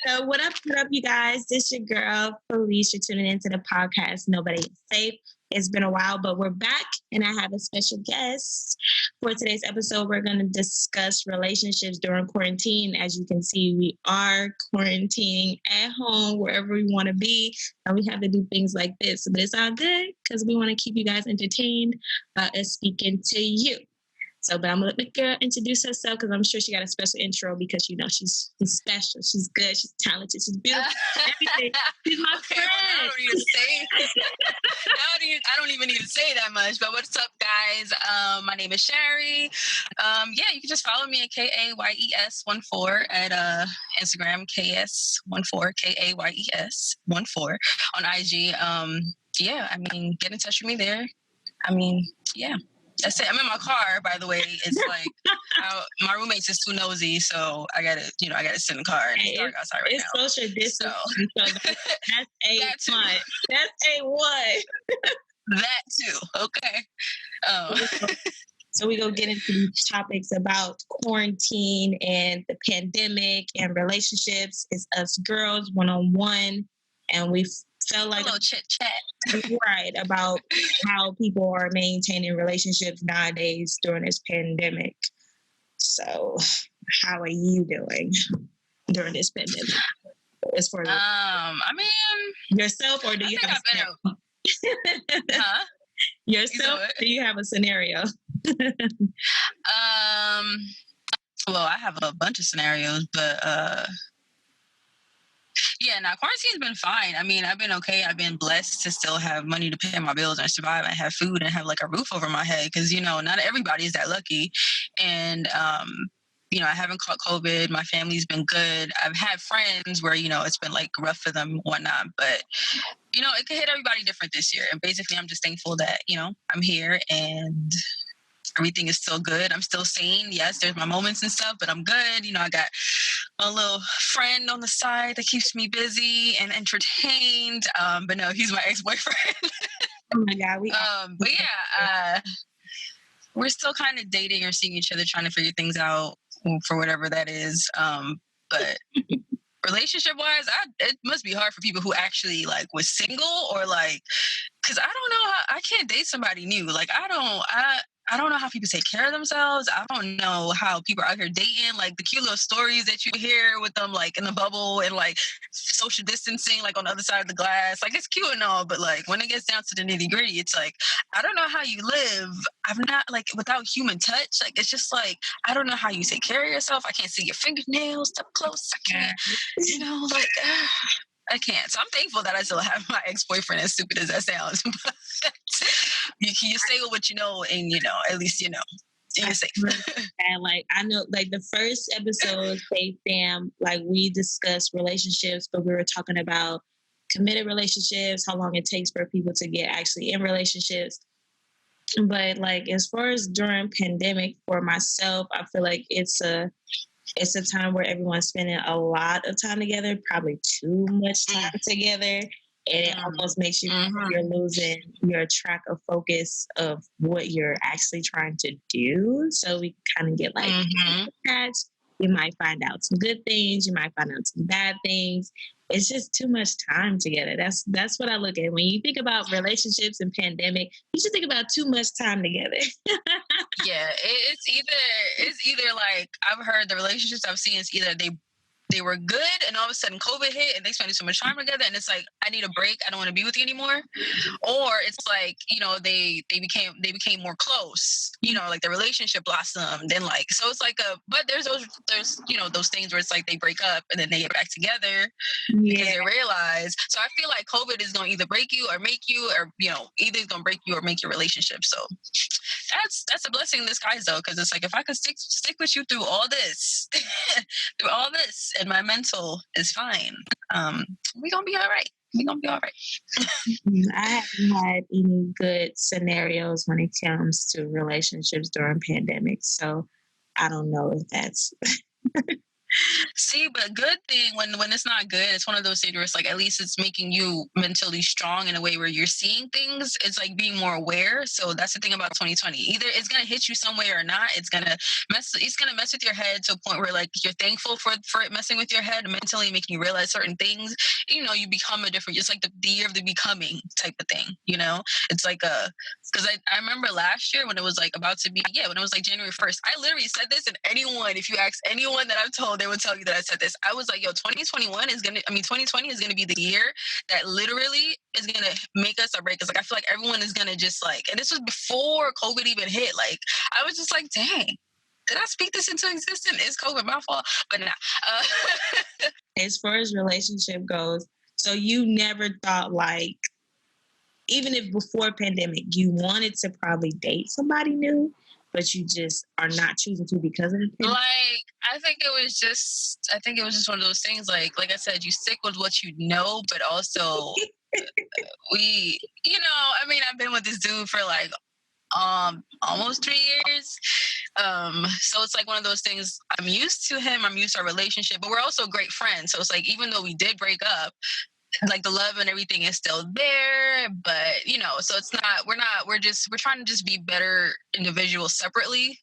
So what up, you guys? This your girl, Felice. You're tuning into the podcast, Nobody is Safe. It's been a while, but we're back, and I have a special guest. For today's episode, we're going to discuss relationships during quarantine. As you can see, we are quarantining at home, wherever we want to be, and we have to do things like this. But it's all good, because we want to keep you guys entertained by us speaking to you. So, but I'm going to let the girl introduce herself because I'm sure she got a special intro because, you know, she's special. She's good. She's talented. She's beautiful. Everything. She's my friend. Well, I don't even need to say that much. But what's up, guys? My name is Sherry. You can just follow me at KAYES14 at Instagram, KS14, KAYES14 on IG. Get in touch with me there. That's it. I'm in my car, by the way. It's like my roommate's just too nosy, so I gotta sit in the car. And it's dark outside right now. It's social distancing, so that's A1. That's A1. That too. Okay. So we gonna get into these topics about quarantine and the pandemic and relationships. It's us girls one-on-one, and we felt like a little chit chat, right, about how people are maintaining relationships nowadays during this pandemic. So, how are you doing during this pandemic? As far as yourself, or do you have yourself? Do you have a scenario? Well, I have a bunch of scenarios, but quarantine's been fine. I mean, I've been okay. I've been blessed to still have money to pay my bills and survive and have food and have like a roof over my head because, you know, not everybody is that lucky. And, I haven't caught COVID. My family's been good. I've had friends where, you know, it's been like rough for them and whatnot, but, you know, it could hit everybody different this year. And basically, I'm just thankful that, you know, I'm here and everything is still good. I'm still sane. Yes, there's my moments and stuff, but I'm good. You know, I got a little friend on the side that keeps me busy and entertained. But no, he's my ex-boyfriend. Oh my God. We're still kind of dating or seeing each other, trying to figure things out for whatever that is. But relationship-wise, it must be hard for people who actually like was single or like, because I don't know how I can't date somebody new. Like I don't know how people take care of themselves. I don't know how people are out here dating, like the cute little stories that you hear with them, like in the bubble and like social distancing, like on the other side of the glass. Like it's cute and all, but like when it gets down to the nitty gritty, it's like, I don't know how you live. I'm not like without human touch. Like, it's just like, I don't know how you take care of yourself. I can't see your fingernails up close. I can't, you know, like, I can't. So I'm thankful that I still have my ex-boyfriend, as stupid as that sounds. But you stay with what you know, and you know, at least you know, you're safe. And like I know, like the first episode, Safe Fam, like we discussed relationships, but we were talking about committed relationships, how long it takes for people to get actually in relationships. But like as far as during pandemic, for myself, I feel like it's a time where everyone's spending a lot of time together, probably too much time together. And it almost makes you you're losing your track of focus of what you're actually trying to do. So we kind of get like attached. You might find out some good things. You might find out some bad things. It's just too much time together. That's what I look at. When you think about relationships and pandemic, you should think about too much time together. Yeah, it's either like I've heard the relationships I've seen is either they were good and all of a sudden COVID hit and they spent so much time together and it's like, I need a break. I don't want to be with you anymore. Or it's like, you know, they became more close, you know, like the relationship blossomed and like, so it's like but there's you know, those things where it's like they break up and then they get back together because they realize. So I feel like COVID is going to either break you or make you, or, you know, either it's going to break you or make your relationship. So that's a blessing in disguise though. Cause it's like, if I could stick with you through all this, and my mental is fine, we're going to be all right. I haven't had any good scenarios when it comes to relationships during pandemics. So I don't know if that's See, but good thing when it's not good, it's one of those things where it's like at least it's making you mentally strong in a way where you're seeing things. It's like being more aware. So that's the thing about 2020. Either it's gonna hit you some way or not. It's gonna mess with your head to a point where like you're thankful for it messing with your head mentally, making you realize certain things. You become a different. It's like the year of the becoming type of thing. It's like a because I remember last year when it was like about to be when it was like January 1st. I literally said this, and if you ask anyone that I've told, they would tell you that I said this. I was like, 2020 is gonna be the year that literally is gonna make us or break us. Like I feel like everyone is gonna just like, and this was before COVID even hit. Like I was just like, dang. Did I speak this into existence? Is COVID my fault? But nah. As far as relationship goes, so you never thought like, even if before pandemic, you wanted to probably date somebody new, but you just are not choosing to because of the pandemic? Like, I think it was just one of those things. Like I said, you stick with what you know, but also I've been with this dude for like almost 3 years. So it's like one of those things. I'm used to him. I'm used to our relationship, but we're also great friends. So it's like even though we did break up, like the love and everything is still there, but so it's not we're trying to just be better individuals separately,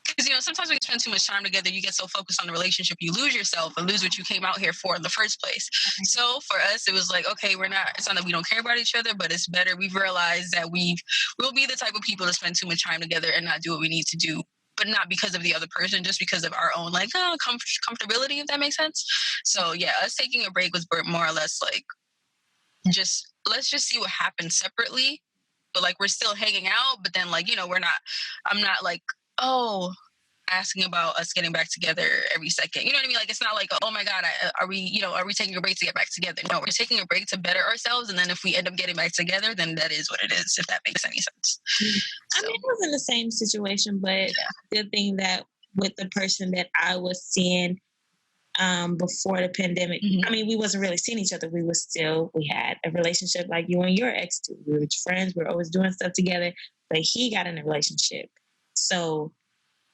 because sometimes when you spend too much time together, you get so focused on the relationship you lose yourself and lose what you came out here for in the first place. So for us it was like, okay, it's not that we don't care about each other, but it's better. We've realized that we'll be the type of people to spend too much time together and not do what we need to do, but not because of the other person, just because of our own like comfortability, if that makes sense. So yeah, us taking a break was more or less like, let's just see what happens separately, but like we're still hanging out, but then like I'm not like, oh, asking about us getting back together every second. You know what I mean? Like it's not like, oh my god, are we taking a break to get back together? No, we're taking a break to better ourselves, and then if we end up getting back together, then that is what it is, if that makes any sense. I mean, I was in the same situation, but good thing that with the person that I was seeing before the pandemic, I mean, we wasn't really seeing each other. We had a relationship like you and your ex too. We were friends. We were always doing stuff together, but he got in a relationship. So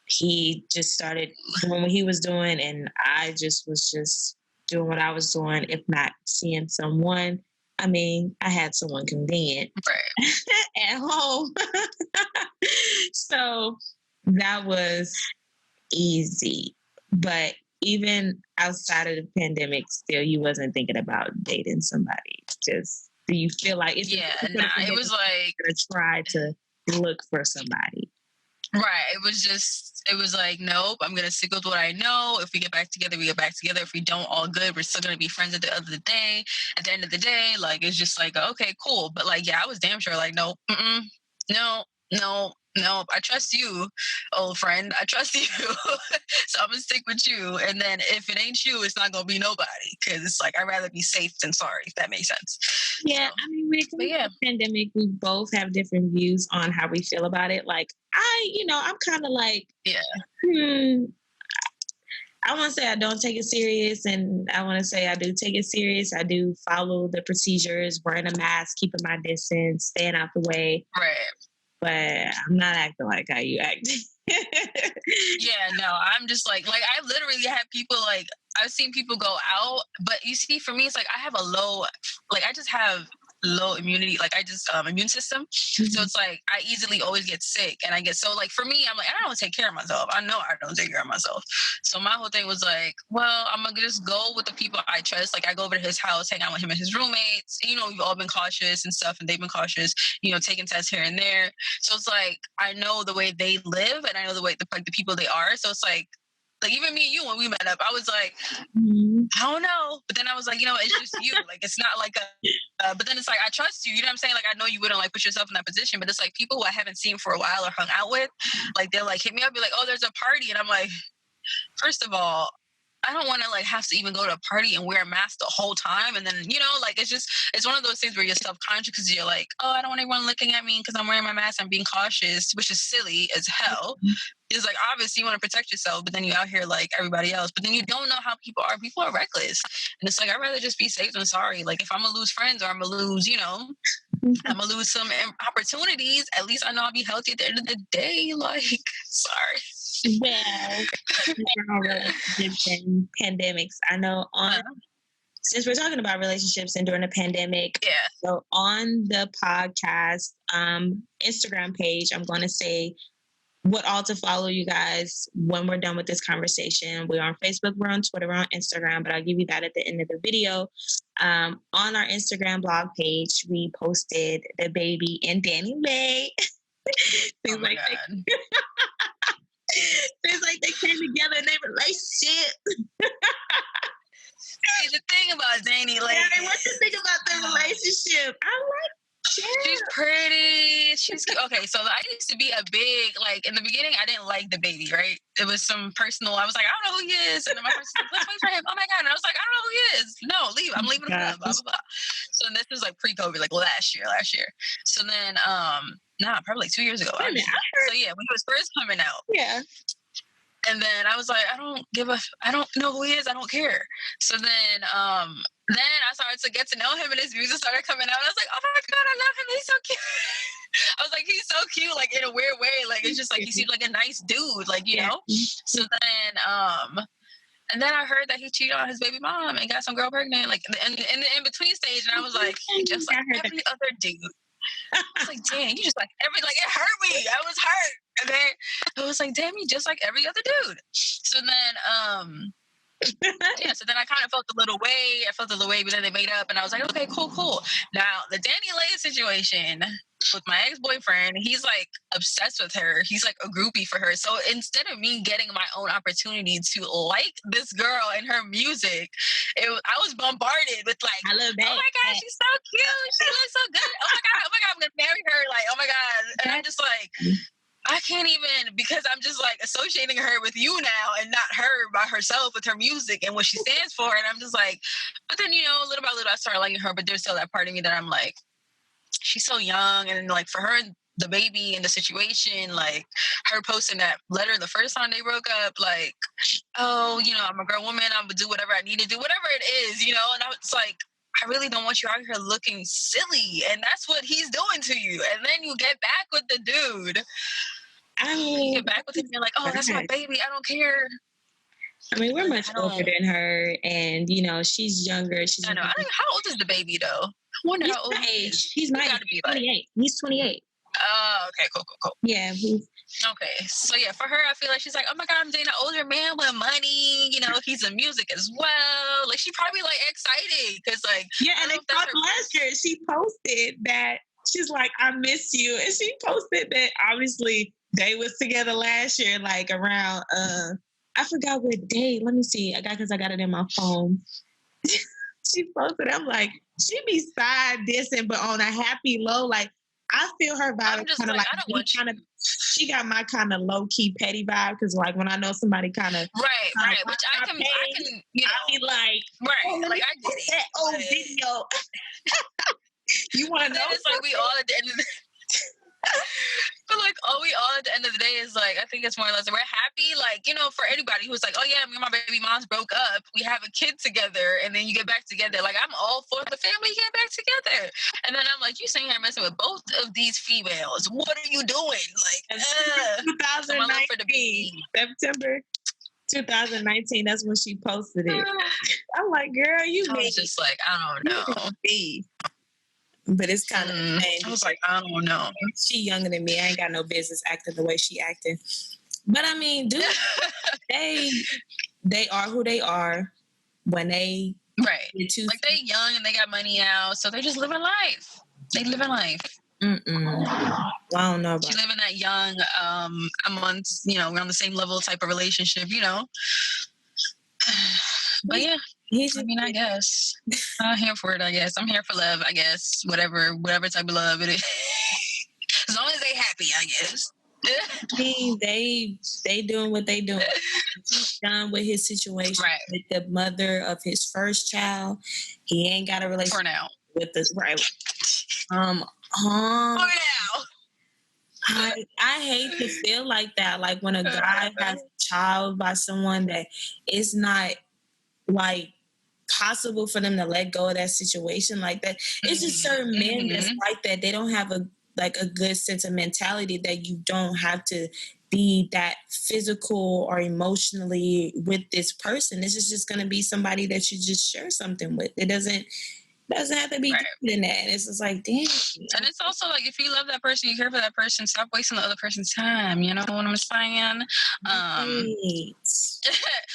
he just started doing what he was doing, and I just was doing what I was doing, if not seeing someone. I mean, I had someone convenient at home. So that was easy. But even outside of the pandemic, still you wasn't thinking about dating somebody. Just, do you feel like it was like to try to look for somebody? Right. It was like, nope, I'm going to stick with what I know. If we get back together, we get back together. If we don't, all good. We're still going to be friends at the end of the day. At the end of the day, like, it's just like, okay, cool. But like, yeah, I was damn sure like, nope, no, I trust you, old friend. I trust you. So I'm going to stick with you. And then if it ain't you, it's not going to be nobody. Because it's like, I'd rather be safe than sorry, if that makes sense. Yeah, so, I mean, when it comes to the pandemic, we both have different views on how we feel about it. Like, I'm kind of like, I want to say I don't take it serious, and I want to say I do take it serious. I do follow the procedures, wearing a mask, keeping my distance, staying out the way. Right. But I'm not acting like how you act. Yeah, no, I'm just like I literally have people like, I've seen people go out, but you see, for me, it's like I have I just have low immunity, like I just immune system. So it's like I easily always get sick, and I get so like, for me, I'm like, I don't take care of myself. I know I don't take care of myself. So my whole thing was like, well, I'm gonna just go with the people I trust. Like I go over to his house, hang out with him and his roommates. We've all been cautious and stuff, and they've been cautious, taking tests here and there. So it's like I know the way they live, and I know the way the people they are. So it's like even me and you, when we met up, I was like, I don't know. But then I was like, it's just you. Like, it's not like but then it's like, I trust you. You know what I'm saying? Like, I know you wouldn't like put yourself in that position, but it's like people who I haven't seen for a while or hung out with, like, they'll like hit me up, be like, oh, there's a party. And I'm like, first of all, I don't want to like have to even go to a party and wear a mask the whole time. And then, like, it's one of those things where you're self-conscious because you're like, oh, I don't want everyone looking at me because I'm wearing my mask. I'm being cautious, which is silly as hell. It's like, obviously you want to protect yourself, but then you out here like everybody else. But then you don't know how people are. People are reckless. And it's like, I'd rather just be safe than sorry. Like if I'm going to lose friends or I'm going to lose, I'm going to lose some opportunities, at least I know I'll be healthy at the end of the day. Like, sorry. Well, we're on relationships and pandemics. I know since we're talking about relationships and during the pandemic, Yeah. so on the podcast Instagram page, I'm going to say what all to follow you guys when we're done with this conversation. We're on Facebook, we're on Twitter, we're on Instagram, but I'll give you that at the end of the video. On our Instagram blog page, we posted Dababy and Danileigh. Oh my God. It's like they came together in their relationship. See, the thing about Danileigh. Yeah, what you think about their relationship? I like She's pretty. She's cute. Okay, so I used to be a big, like, in the beginning, I didn't like Dababy, right? It was some personal, I was like, I don't know who he is. And then my friend said, let's wait for him. Oh my God. And I was like, I don't know who he is. No, leave. I'm leaving him. Blah, blah, blah. So this was like pre-COVID, like last year. So then, probably like 2 years ago. So yeah, when he was first coming out. Yeah. And then I was like, I don't know who he is. I don't care. So then I started to get to know him and his music started coming out. And I was like, oh my God, I love him. He's so cute. I was like, he's so cute, like in a weird way. Like, it's just like, he seems like a nice dude, like, you know? So then, and then I heard that he cheated on his baby mom and got some girl pregnant, like in the in-between stage. And I was like, just like every other dude. I was like, dang, you just like it hurt me. I was hurt. And then I was like, damn, you just like every other dude. So then, so then I kind of felt a little way. But then they made up, and I was like, okay, cool. Now, the Danileigh situation with my ex-boyfriend, he's like obsessed with her. He's like a groupie for her. So instead of me getting my own opportunity to like this girl and her music, I was bombarded with like, I love that. Oh my God, she's so cute. She looks so good. Oh my God, I'm going to marry her. Like, oh my God. And I'm just like, I can't even, because I'm just like associating her with you now and not her by herself with her music and what she stands for. And I'm just like, but then, you know, little by little, I started liking her, but there's still that part of me that I'm like, she's so young. And like for her, the baby and the situation, like her posting that letter the first time they broke up, like, oh, you know, I'm a grown woman. I'm going to do whatever I need to do, whatever it is, you know? And I was like, I really don't want you out here looking silly. And that's what he's doing to you. And then you get back with the dude. I mean, you get back with him, you're like, oh, that's my baby. I don't care. I mean, we're much older than her. And, you know, she's younger. I know. How old is the baby, though? I wonder how old he is. He's my age. He's 28. He's 28. Oh, okay, cool. Yeah. Okay, so yeah, for her, I feel like she's like, oh my God, I'm dating an older man with money. You know, he's in music as well. Like, she probably like excited because like, yeah. And they talked last year. She posted that she's like, I miss you, and she posted that obviously they was together last year, like around I forgot what day. Let me see. I got it in my phone. She posted. I'm like, she be side dissing, but on a happy low, like. I feel her vibe kind of like she got my kind of low key petty vibe because like when I know somebody kind of right, which I can you know, I be like right, like I get it. That old video. You want to know? It's like we all at the end of the but like we all at the end of the day is like I think it's more or less we're happy, like, you know, for anybody who's like, oh yeah, me and my baby moms broke up, we have a kid together, and then you get back together. Like, I'm all for the family getting back together. And then I'm like, you saying I'm messing with both of these females, what are you doing? Like 2019 September 2019, that's when she posted it. I'm like, girl, you I was just like, I don't know. But it's kind of I was like, I don't know. She younger than me. I ain't got no business acting the way she acting. But I mean, dude, they are who they are when they like they young and they got money now, so they're just living life. They living life. I don't know. She's living that young, amongst, you know, we're on the same level type of relationship, you know. But yeah. I guess I'm here for it. I guess I'm here for love. I guess whatever type of love it is, as long as they happy. I guess. I mean, they doing what they doing. He's done with his situation with the mother of his first child. He ain't got a relationship for now with this for now. I hate to feel like that. Like when a guy has a child by someone that it's not like possible for them to let go of that situation like that. It's just certain men that's like that. They don't have a good sense of mentality that you don't have to be that physical or emotionally with this person. This is just going to be somebody that you just share something with. It doesn't have to be Right. deeper than that. It's just like, damn. And it's also like, if you love that person, you care for that person, stop wasting the other person's time. You know what I'm saying? Right.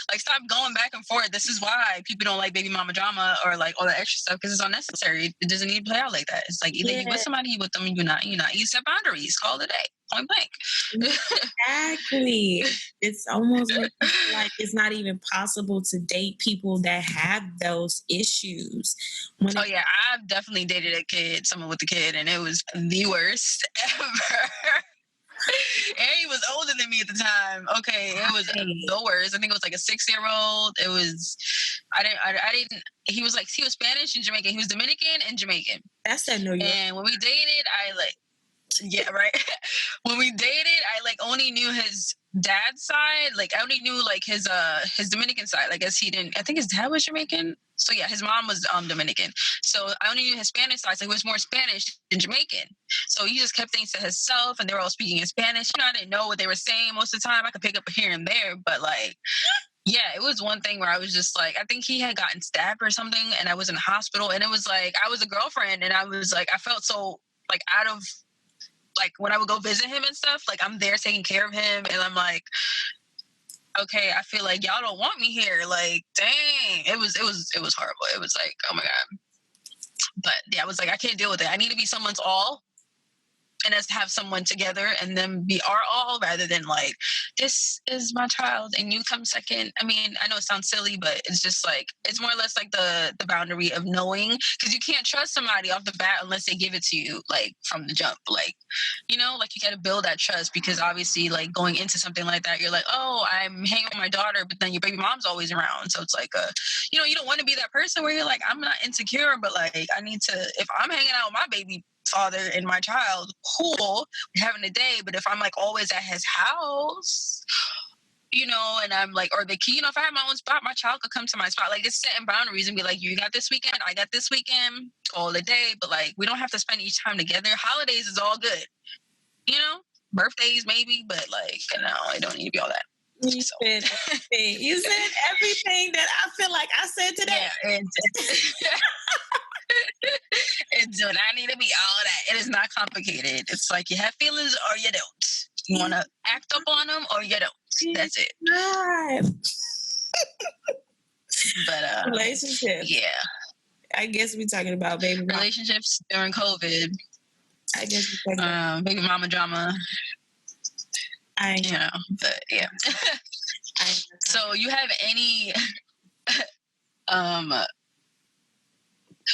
Like, stop going back and forth. This is why people don't like baby mama drama or like all that extra stuff, because it's unnecessary. It doesn't need to play out like that. It's like, either you with somebody, you with them, you're not. You set boundaries. Call it a day. Point blank. Exactly. It's almost like it's not even possible to date people that have those issues. Oh yeah, I've definitely dated someone with a kid, and it was the worst ever. And he was older than me at the time. Okay, it was the worst. I think it was like a 6-year-old. It was, I didn't. He was Spanish and Jamaican. He was Dominican and Jamaican. That's that New York. And when we dated, yeah, right. When we dated, I only knew his dad's side. I only knew his Dominican side. I think his dad was Jamaican. So yeah, his mom was Dominican. So I only knew his Spanish side. So he was more Spanish than Jamaican. So he just kept things to himself, and they were all speaking in Spanish. I didn't know what they were saying most of the time. I could pick up here and there, but yeah, it was one thing where I was just I think he had gotten stabbed or something, and I was in the hospital, and it was I was a girlfriend, and I was I felt so out of when I would go visit him and stuff, I'm there taking care of him, and I'm okay, I feel like y'all don't want me here. Dang, it was horrible. It was oh my God. But yeah, I was I can't deal with it. I need to be someone's all, and us have someone together and then be our all, rather than this is my child and you come second. I mean, I know it sounds silly, but it's just it's more or less the boundary of knowing, because you can't trust somebody off the bat unless they give it to you from the jump. You got to build that trust, because obviously going into something like that, you're oh, I'm hanging with my daughter, but then your baby mom's always around. So it's you don't want to be that person where you're I'm not insecure, but I need to, if I'm hanging out with my baby father and my child, cool, we're having a day. But if I'm always at his house, and I'm or the key, if I have my own spot, my child could come to my spot. It's setting boundaries and be you got this weekend, I got this weekend, all the day. But we don't have to spend each time together. Holidays is all good, birthdays maybe, but no, I don't need to be all that. You said everything. You said everything that I feel like I said today. Yeah, it do not need to be all that. It is not complicated. It's you have feelings or you don't. You want to act up on them or you don't. That's it. God. But relationship. Yeah. I guess we're talking about baby mama. Relationships during COVID. I guess we're talking about baby mama drama. But yeah. So you have any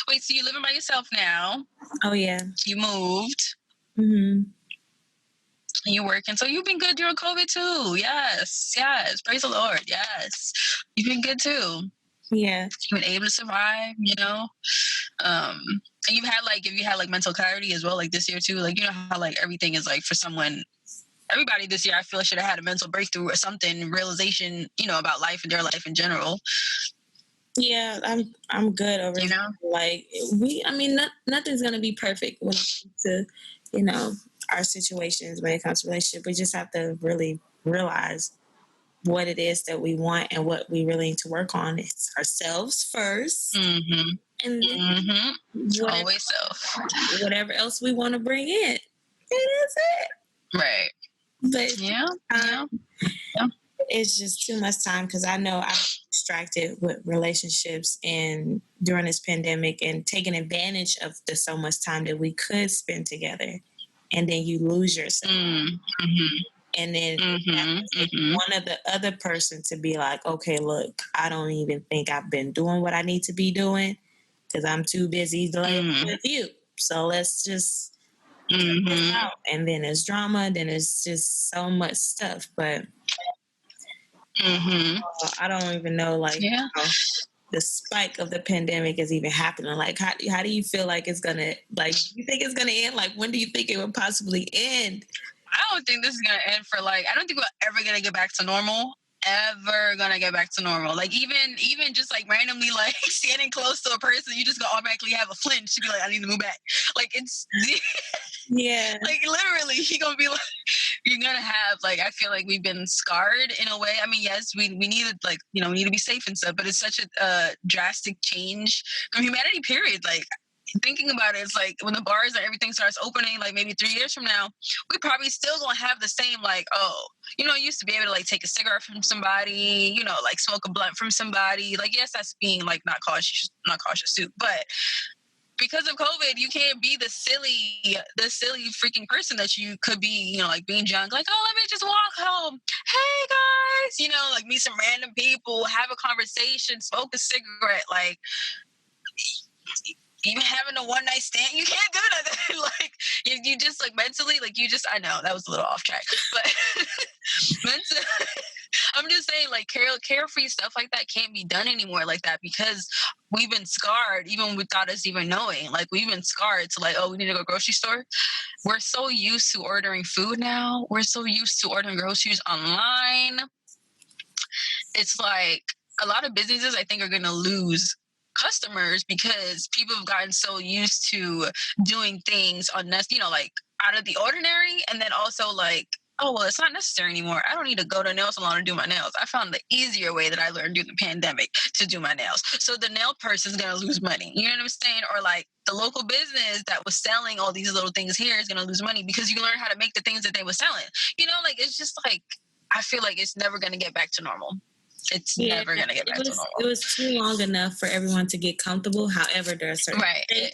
wait, so you're living by yourself now? Oh yeah. You moved. Mm-hmm. And you're working. So you've been good during COVID too. Yes. Praise the Lord. Yes. You've been good too. Yeah. You've been able to survive, And you've had if you had mental clarity as well, this year too. How everything is for someone. Everybody this year, I feel, should have had a mental breakthrough or something, realization, about life and their life in general. Yeah, I'm good over it. Nothing's gonna be perfect when it comes to, our situations when it comes to relationship. We just have to really realize what it is that we want and what we really need to work on. It's ourselves first. Mm-hmm. And then always self. Whatever else we want to bring in. It is it. Right. But yeah. It's just too much time, because I know I'm distracted with relationships and during this pandemic and taking advantage of the so much time that we could spend together, and then you lose yourself. Mm-hmm. And then one of the other person to be okay, look, I don't even think I've been doing what I need to be doing because I'm too busy dealing with you. So let's just out. And then there's drama, then it's just so much stuff. But I don't even know the spike of the pandemic is even happening. How do you feel it's gonna do you think it's gonna end? When do you think it would possibly end? I don't think this is gonna end for I don't think we're ever gonna get back to normal. Even just randomly standing close to a person, you just gonna automatically have a flinch to be I need to move back. It's yeah. Literally, he gonna be you're gonna have, like, I feel like we've been scarred in a way. I mean, yes, we need to, like, we need to be safe and stuff, but it's such a drastic change from humanity, period. Like, thinking about it, it's like when the bars and everything starts opening, like maybe 3 years from now, we probably still gonna have the same, like, oh, you used to be able to, like, take a cigarette from somebody, like, smoke a blunt from somebody. Like, yes, that's being, like, not cautious too, but because of COVID, you can't be the silly freaking person that you could be, like, being drunk, like, oh, let me just walk home. Hey guys, like, meet some random people, have a conversation, smoke a cigarette, like, even having a one night stand, you can't do nothing. Like, you just, like, mentally, like, I know that was a little off track, but mentally, I'm just saying, like, carefree stuff like that can't be done anymore like that, because we've been scarred even without us even knowing. Like, we've been scarred to, like, oh, we need to go grocery store. We're so used to ordering food now. We're so used to ordering groceries online. It's like a lot of businesses, I think, are going to lose customers because people have gotten so used to doing things like, out of the ordinary, and then also, like, oh, well, it's not necessary anymore. I don't need to go to a nail salon and do my nails. I found the easier way that I learned during the pandemic to do my nails. So the nail person's going to lose money. You know what I'm saying? Or, like, the local business that was selling all these little things here is going to lose money because you learn how to make the things that they were selling. Like, it's just like, I feel like it's never going to get back to normal. It's never going to get back to normal. It was too long enough for everyone to get comfortable. However, there are certain right.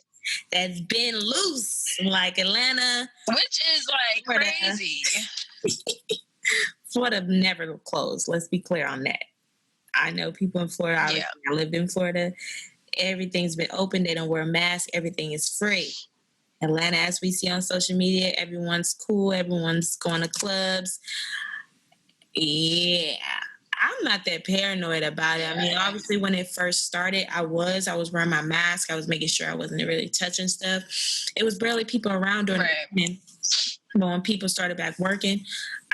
That's been loose, like Atlanta, which is, like, Florida. Crazy. Florida never closed. Let's be clear on that. I know people in Florida. I lived in Florida. Everything's been open. They don't wear masks. Everything is free. Atlanta, as we see on social media, everyone's cool. Everyone's going to clubs. Yeah. I'm not that paranoid about it. I mean, obviously, when it first started, I was wearing my mask. I was making sure I wasn't really touching stuff. It was barely people around during the time. But when people started back working,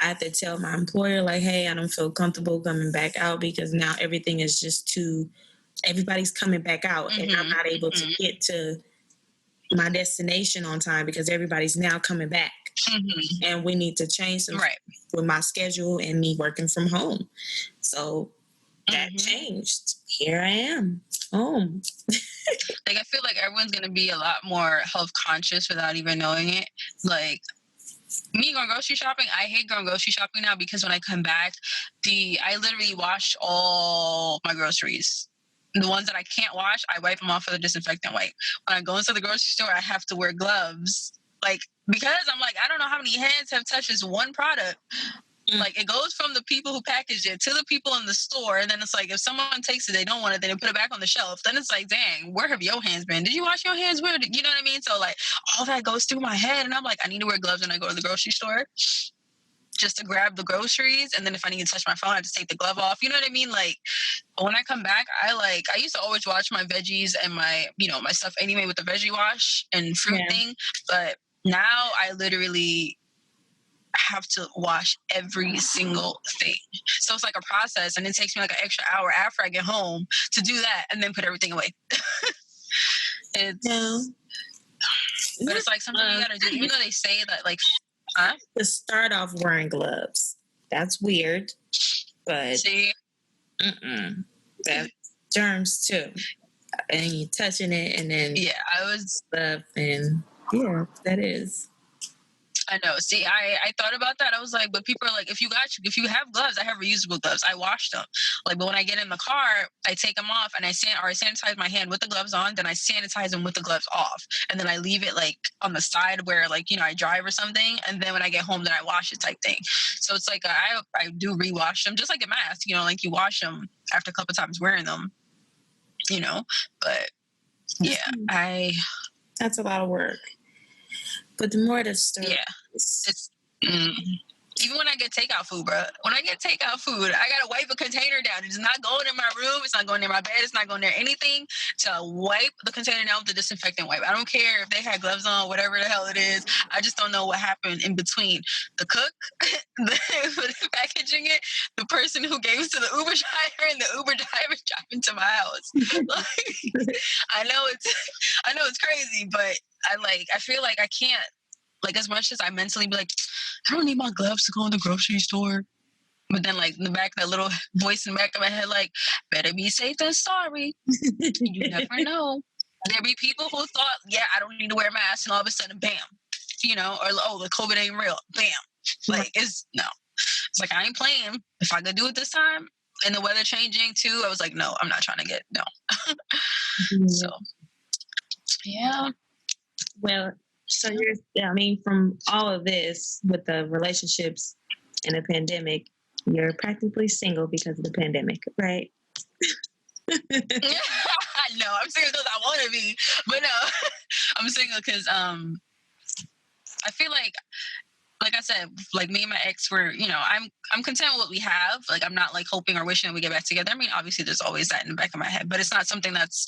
I had to tell my employer, like, hey, I don't feel comfortable coming back out because now everything is just everybody's coming back out, and I'm not able to get to my destination on time because everybody's now coming back. And we need to change some with my schedule and me working from home. So that changed. Here I am, home. Like, I feel like everyone's going to be a lot more health conscious without even knowing it. Like, me going grocery shopping, I hate going grocery shopping now because when I come back, I literally wash all my groceries. The ones that I can't wash, I wipe them off with a disinfectant wipe. When I go into the grocery store, I have to wear gloves. Like, because I'm like, I don't know how many hands have touched this one product. Like, it goes from the people who package it to the people in the store, and then it's like, if someone takes it, they don't want it, then they put it back on the shelf. Then it's like, dang, where have your hands been? Did you wash your hands? Where? You know what I mean? So, like, all that goes through my head, and I'm like, I need to wear gloves when I go to the grocery store just to grab the groceries, and then if I need to touch my phone, I just take the glove off. You know what I mean? Like, when I come back, I used to always wash my veggies and my stuff anyway with the veggie wash and fruit thing, but now I literally have to wash every single thing. So it's like a process, and it takes me like an extra hour after I get home to do that and then put everything away. But it's like something you gotta do, even though they say that, like, to start off wearing gloves. That's weird, but that's germs too, and you touching it, and then stuff, and that is. I know. See, I thought about that. I was like, but people are like, if you have gloves, I have reusable gloves. I wash them. Like, but when I get in the car, I take them off and I sanitize my hand with the gloves on. Then I sanitize them with the gloves off, and then I leave it like on the side where, like, I drive or something. And then when I get home, then I wash it, type thing. So it's like I do rewash them, just like a mask. Like, you wash them after a couple of times wearing them. But yeah, that's a lot of work. But the more the story, it's even when I get takeout food, bro. When I get takeout food, I gotta wipe a container down. It's not going in my room. It's not going near my bed. It's not going near anything. To wipe the container down with the disinfectant wipe. I don't care if they had gloves on, whatever the hell it is. I just don't know what happened in between the cook, the packaging it, the person who gave it to the Uber driver, and the Uber driver driving to my house. Like, I know it's crazy, but I feel like I can't Like, as much as I mentally be like, I don't need my gloves to go in the grocery store. But then, like, in the back, that little voice in the back of my head, like, better be safe than sorry. You never know. There be people who thought, yeah, I don't need to wear a mask, and all of a sudden, bam, you know, or, oh, the COVID ain't real, bam. Like, it's like, I ain't playing. If I could do it this time, and the weather changing too, I was like, no, I'm not trying to no. So, yeah. Well, so I mean, from all of this with the relationships and the pandemic, you're practically single because of the pandemic, right? No, I'm single because I want to be, but no, I'm single because I feel like I said, like, me and my ex were, you know, I'm content with what we have. Like, I'm not like hoping or wishing that we get back together. I mean, obviously there's always that in the back of my head, but it's not something that's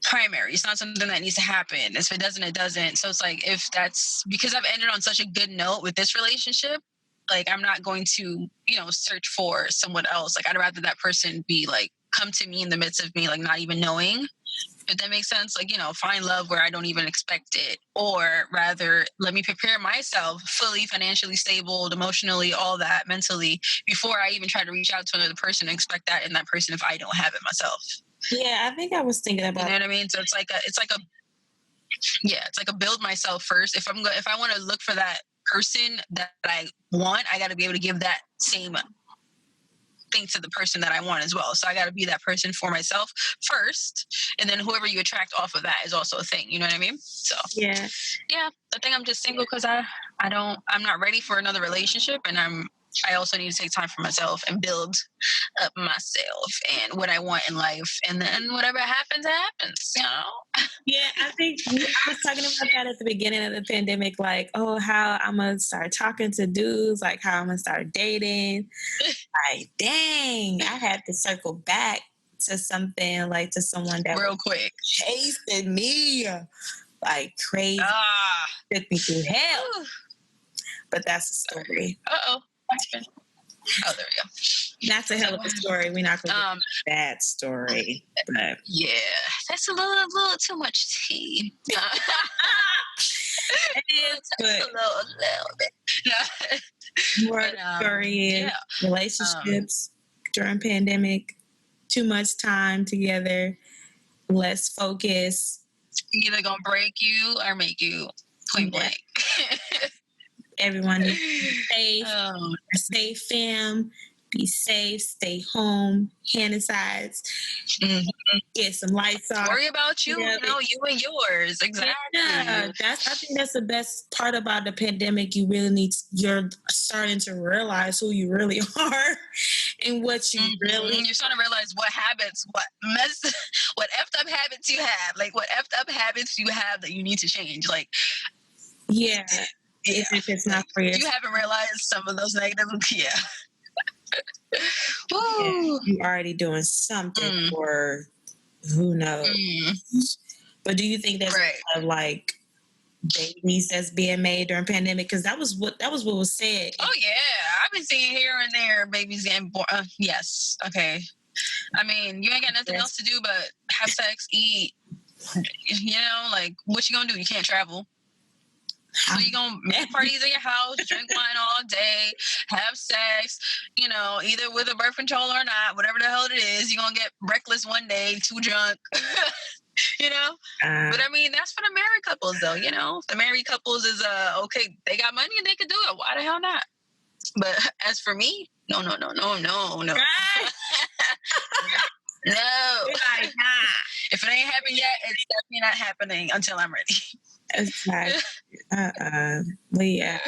primary. It's not something that needs to happen. If it doesn't, it doesn't. So it's like, if that's because I've ended on such a good note with this relationship, like, I'm not going to, you know, search for someone else. Like, I'd rather that person be like, come to me in the midst of me, like, not even knowing, if that makes sense. Like, you know, find love where I don't even expect it, or rather let me prepare myself fully, financially stable, emotionally, all that, mentally, before I even try to reach out to another person and expect that in that person if I don't have it myself. Yeah, I think I was thinking about, you know what I mean? So it's like a build myself first. If I want to look for that person that I want, I got to be able to give that same thing to the person that I want as well. So I got to be that person for myself first, and then whoever you attract off of that is also a thing. You know what I mean? So yeah, I think I'm just single because I'm not ready for another relationship, and I also need to take time for myself and build up myself and what I want in life, and then whatever happens, you know? Yeah, I think I was talking about that at the beginning of the pandemic, like, oh, how I'm gonna start talking to dudes, like how I'm gonna start dating. Like, dang, I had to circle back to something, like to someone that real was quick chasing me like crazy, took me through hell. But that's a story. Oh, there we go. That's a hell of a story. We're not going to get that story, but yeah, that's a little too much tea. It is, but a little bit. More of the story is relationships during pandemic, too much time together, less focus. Either gonna break you or make you point blank. Everyone needs to be safe. Stay fam. Be safe. Stay home. Hand sanitize. Get some lights off. Worry about you. You know, you and yours. Exactly. Yeah, I think that's the best part about the pandemic. You really you're starting to realize who you really are and what you really. You're starting to realize what habits, what effed up habits you have. Like, what effed up habits you have that you need to change. Like, yeah. If it's not for you. You haven't realized some of those negative. Yeah. You're already doing something for who knows. But do you think there's like babies that's being made during pandemic? Because that was what was said. Oh yeah, I've been seeing here and there babies getting born. Yes, okay. I mean, you ain't got nothing else to do but have sex, eat. You know, like, what you gonna do? You can't travel. So you're going to make parties in your house, drink wine all day, have sex, you know, either with a birth control or not, whatever the hell it is. You're going to get reckless one day, too drunk, you know? But, I mean, that's for the married couples, though, you know? The married couples is, okay, they got money and they can do it. Why the hell not? But as for me, no. Right. No. If it ain't happened yet, it's definitely not happening until I'm ready. Exactly. But yeah,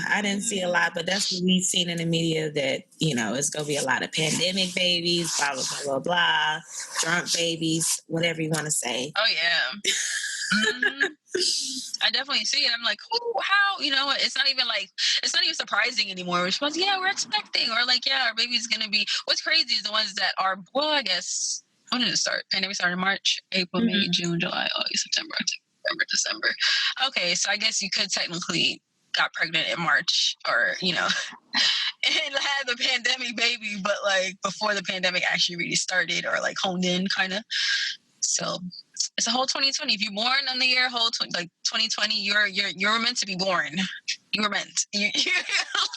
I didn't see a lot, but that's what we've seen in the media, that, you know, it's going to be a lot of pandemic babies, blah, blah, blah, blah, blah, drunk babies, whatever you want to say. Oh, yeah. I definitely see it. I'm like, how, you know, it's not even surprising anymore. Which was, we're expecting, or like, our baby's going to be, what's crazy is the ones that are, well, I guess, when did it start? Pandemic started in March, April, May, June, July, August, September, November, December. Okay, so I guess you could technically got pregnant in March, or, you know, and had the pandemic baby, but like before the pandemic actually really started, or like honed in kind of. So it's a whole 2020. If you're born on the year whole 2020, you're meant to be born. You were meant. You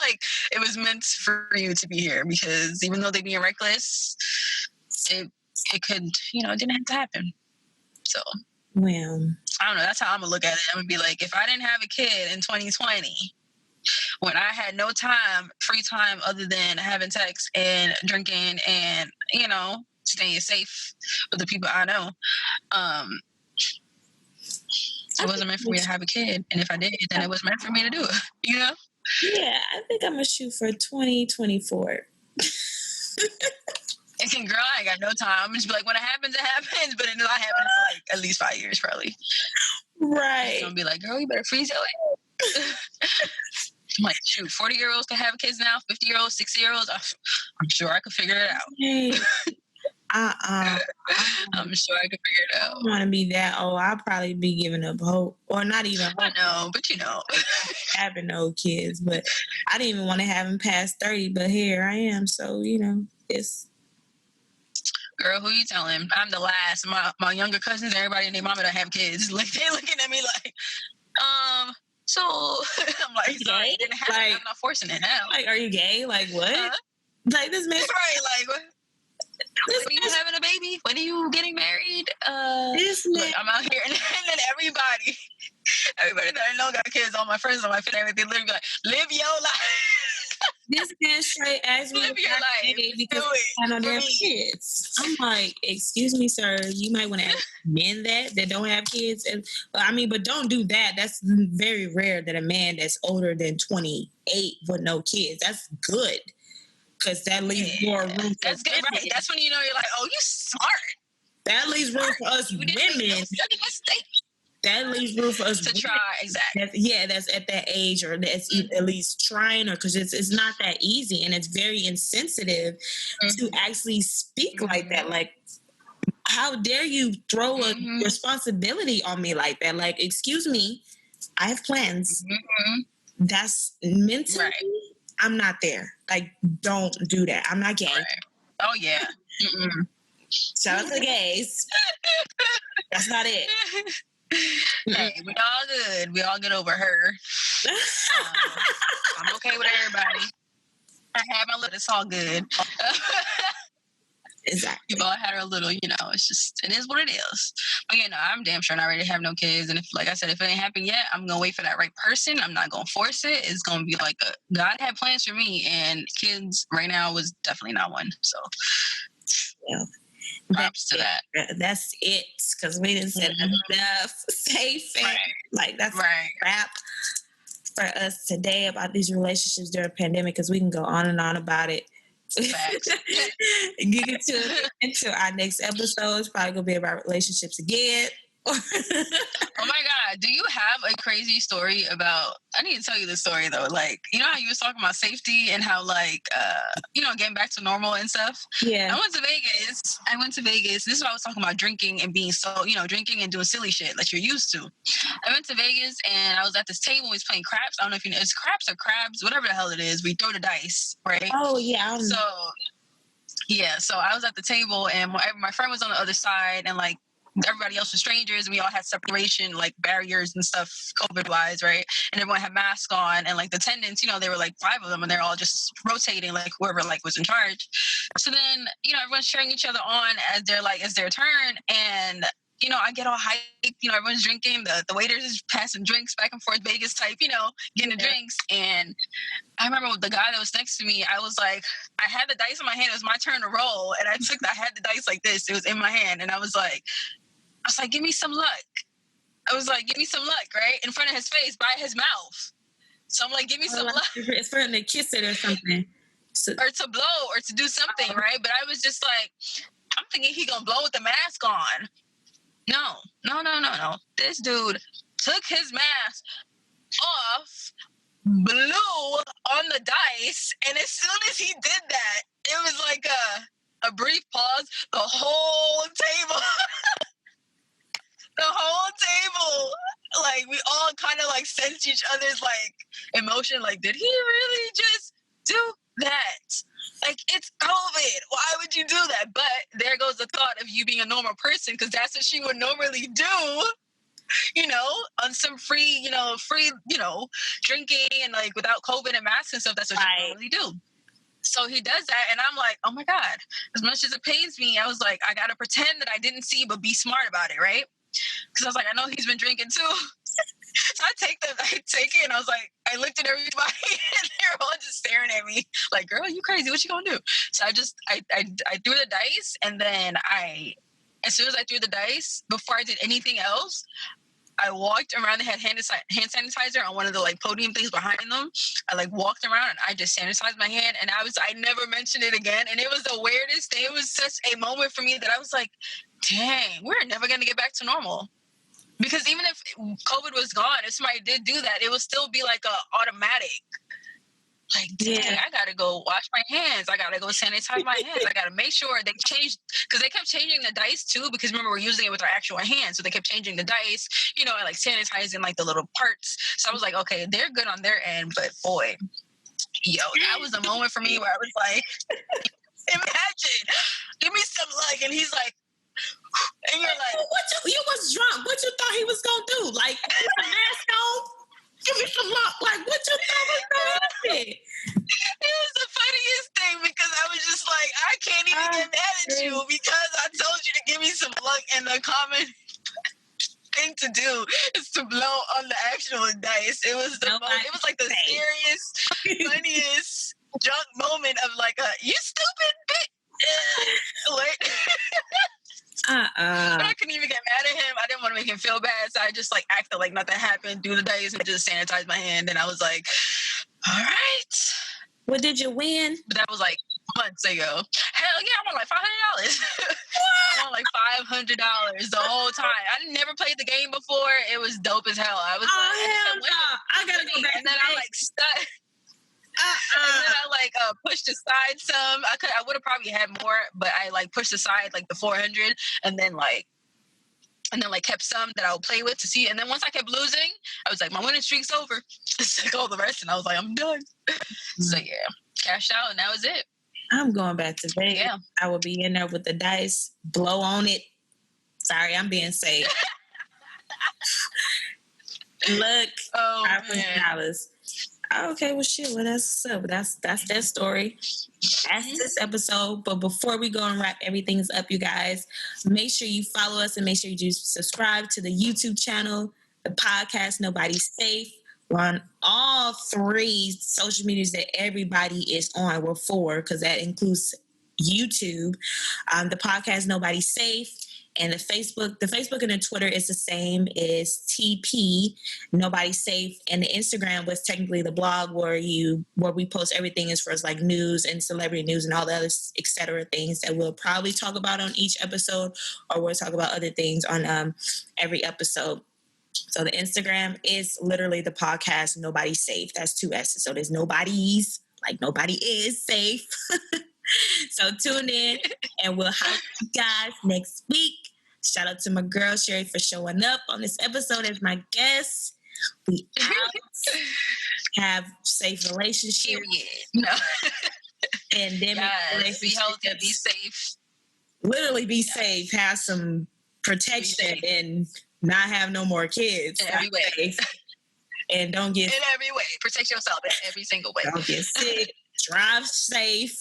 like it was meant for you to be here, because even though they being reckless, it could, it didn't have to happen. So well, I don't know. That's how I'm gonna look at it. I'm gonna be like, if I didn't have a kid in 2020, when I had no free time other than having sex and drinking and, staying safe with the people I know, it wasn't meant for me to have a kid. And if I did, then it was meant for me to do it, Yeah, I think I'm going to shoot for 2024. And girl, I ain't got no time. I'm just be like, when it happens, but it's not happening for like at least 5 years, probably. Right. It's gonna be like, girl, you better freeze your life. I'm like, shoot, 40-year-olds can have kids now, 50-year-olds, 60-year-olds. I'm sure I could figure it out. Hey. I'm sure I could figure it out. I don't want to be that old. I'll probably be giving up hope, or not even hope. I know, but having no kids, but I didn't even want to have them past 30, but here I am. So, it's. Girl, who you telling? I'm the last. My younger cousins, everybody and their mama don't have kids. Like, they looking at me like, so I'm like, sorry, it didn't happen. Like, I'm not forcing it now. Like, are you gay? Like, what? Like, this man. Right, like, what? When are you having a baby? When are you getting married? Look, I'm out here, and then everybody that I know got kids, all my friends, all my family, they literally like, live your life. This man straight asked me live your life because I know they have kids. I'm like, excuse me, sir, you might want to ask men that don't have kids. And but don't do that. That's very rare that a man that's older than 28 with no kids. That's good. Because that leaves more room for that's good, women. right? That's when you know you're like, oh, you smart. That leaves room for us women. That leaves room for us to try, exactly. That's at that age, or that's at least trying, or because it's not that easy, and it's very insensitive to actually speak like that. Like, how dare you throw a responsibility on me like that? Like, excuse me, I have plans. That's mentally. Right. I'm not there. Like, don't do that. I'm not gay. Right. Oh, yeah. Shout out to the gays. That's not it. Hey, we all good. We all get over her. I'm okay with everybody. I have my little, it's all good. Exactly. We've all had our little, it's just, it is what it is. But, I'm damn sure not ready to have no kids. And if, like I said, if it ain't happened yet, I'm going to wait for that right person. I'm not going to force it. It's going to be like, God had plans for me, and kids right now was definitely not one. So, props to that. That's it. Because we didn't say enough safe. Right. Like, that's crap for us today about these relationships during pandemic, because we can go on and on about it. Get into our next episode. It's probably gonna be about relationships again. Oh my God, do you have a crazy story about, I need to tell you this story though, like, how you was talking about safety and how, like, getting back to normal and stuff? Yeah. I went to Vegas. This is what I was talking about, drinking and being so, drinking and doing silly shit that you're used to. I went to Vegas and I was at this table, we was playing craps. I don't know if you know, it's craps or crabs, whatever the hell it is. We throw the dice, right? Oh, yeah. So I was at the table and my friend was on the other side, and like, everybody else was strangers, and we all had separation, like barriers and stuff, COVID-wise, right? And everyone had masks on, and like the attendants, they were like 5 of them, and they're all just rotating, like whoever like was in charge. So then, everyone's cheering each other on as their turn, and I get all hyped, everyone's drinking, the waiters is passing drinks back and forth, Vegas type, getting the drinks. And I remember the guy that was next to me, I was like, I had the dice in my hand, it was my turn to roll, and I had the dice like this, it was in my hand, and I was like, give me some luck. I was like, give me some luck, right? In front of his face, by his mouth. So I'm like, give me some luck. It's for him to kiss it or something. Or to blow, or to do something, right? But I was just like, I'm thinking he gonna blow with the mask on. No. This dude took his mask off, blew on the dice, and as soon as he did that, it was like a brief pause. The whole table... like, we all kind of like sensed each other's like emotion. Like, did he really just do that? Like, it's COVID. Why would you do that? But there goes the thought of you being a normal person, because that's what she would normally do, on some free, drinking and like without COVID and masks and stuff. That's what she would normally do. So he does that, and I'm like, oh my God, as much as it pains me, I was like, I got to pretend that I didn't see, but be smart about it, right? Because I was like, I know he's been drinking too. So I take it, and I was like, I looked at everybody, and they were all just staring at me, like, girl, you crazy? What you gonna do? So I threw the dice, and then as soon as I threw the dice, before I did anything else, I walked around. They had hand sanitizer on one of the like podium things behind them. I like walked around and I just sanitized my hand, and I never mentioned it again. And it was the weirdest thing. It was such a moment for me that I was like, dang, we're never gonna get back to normal. Because even if COVID was gone, if somebody did do that, it would still be like a automatic. Like, dang, I gotta go wash my hands. I gotta go sanitize my hands. I gotta make sure they changed, because they kept changing the dice too. Because remember, we're using it with our actual hands, so they kept changing the dice. And like sanitizing like the little parts. So I was like, okay, they're good on their end, but boy, that was a moment for me where I was like, imagine, give me some luck, and he's like. And you're like, you was drunk. What you thought he was gonna do? Like, put a mask on? Give me some luck. Like, what you thought was gonna happen? It was the funniest thing, because I was just like, I can't even get mad at you because I told you to give me some luck, and the common thing to do is to blow on the actual dice. It was it was like the scariest, funniest drunk moment of like you stupid bitch. Wait. I couldn't even get mad at him. I didn't want to make him feel bad, so I just like acted like nothing happened, do the dice, and just sanitized my hand. And I was like, all right. Well, did you win? But that was like months ago. Hell yeah, I won like $500. I won like $500 the whole time. I never played the game before. It was dope as hell. I was hell no. I gotta go back. And then I like stuck. And then I like pushed aside some. I would have probably had more, but I like pushed aside like the 400, and then kept some that I would play with to see. And then once I kept losing, I was like, my winning streak's over. Just like all the rest, and I was like, I'm done. So yeah, cashed out, and that was it. I'm going back to Vegas. Yeah. I will be in there with the dice, blow on it. Sorry, I'm being safe. Look, $500. Okay, well, shit. Well, that's that story. That's this episode. But before we go and wrap everything's up, you guys, make sure you follow us and make sure you do subscribe to the YouTube channel, the podcast, Nobody's Safe. We're on all 3 social medias that everybody is on. Well, 4, because that includes YouTube. The podcast, Nobody's Safe. And the Facebook and the Twitter is the same. Is TP Nobody's Safe, and the Instagram was technically the blog where we post everything as far as like news and celebrity news and all the other etc. things that we'll probably talk about on each episode, or we'll talk about other things on every episode. So the Instagram is literally the podcast Nobody's Safe. That's 2 S's. So there's nobody's, like nobody is safe. So tune in, and we'll have you guys next week. Shout out to my girl Sherry for showing up on this episode as my guest. We out. Have safe relationships. No. Pandemic relationships. Be healthy. Be safe. Literally be safe. Have some protection and not have no more kids. In every way. And don't get in every way. Protect yourself in every single way. Don't get sick. Drive safe.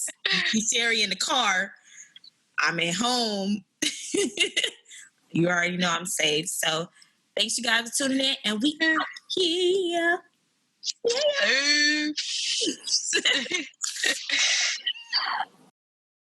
You Sherry in the car. I'm at home. You already know I'm safe. So thanks you guys for tuning in, and we out here. Yeah.